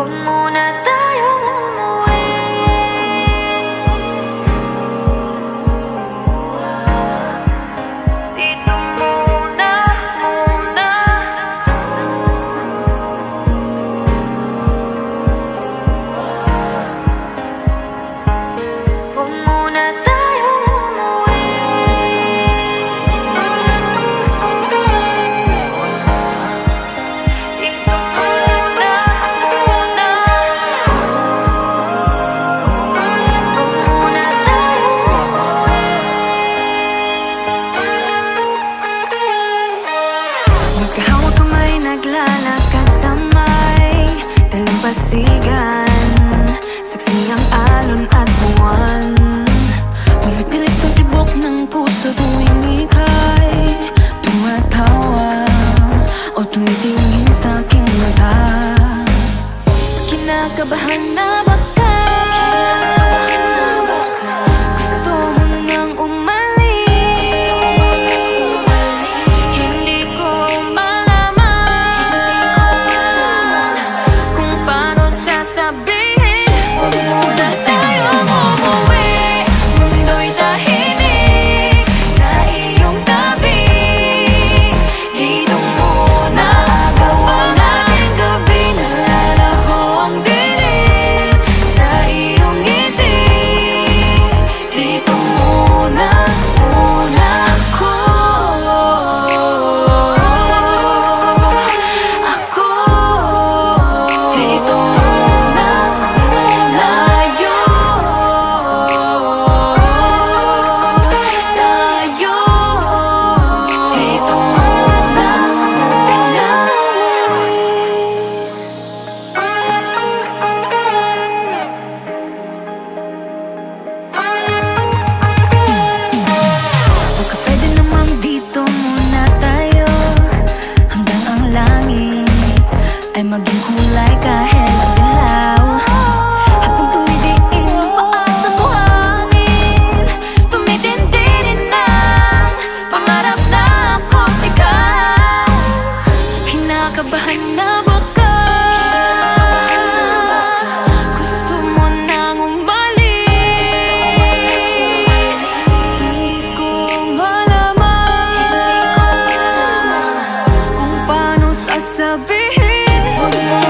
Huwag muna tayong umuwi. Dito muna, muna. Huwag muna tayong umuwi. Dito muna, muna. Huwag muna tayong umuwi. Magkahawak kamay, naglalakad sa may dalampasigan. Saksi ang alon at buwan. Pumipilis ang tibok ng puso tuwing ika'y tumatawa o tumitingin sa aking mata. Kinakabahan na baka gusto mo nang umalis. Hindi ko malaman kung paano sasabihin. Huwag muna tayong umuwi. Mundo'y tahimik sa iyong tabi. Dito muna gawa natin gabi. Nalalaho ang dilim sa iyong ngiti. Dito muna, muna ako. Dito muna, muna tayo. Dito muna, muna. Baka pwede namang dito muna tayo hanggang ang langit ay maging kulay kahit madilaw. Habang tumidiin ang paa sa buhangin, tumitindi din ang pangarap na ako't ikaw. Kinakabahan na baka gusto mo nang umalis. Hindi ko malaman kung paano sasabihin. Huwag mo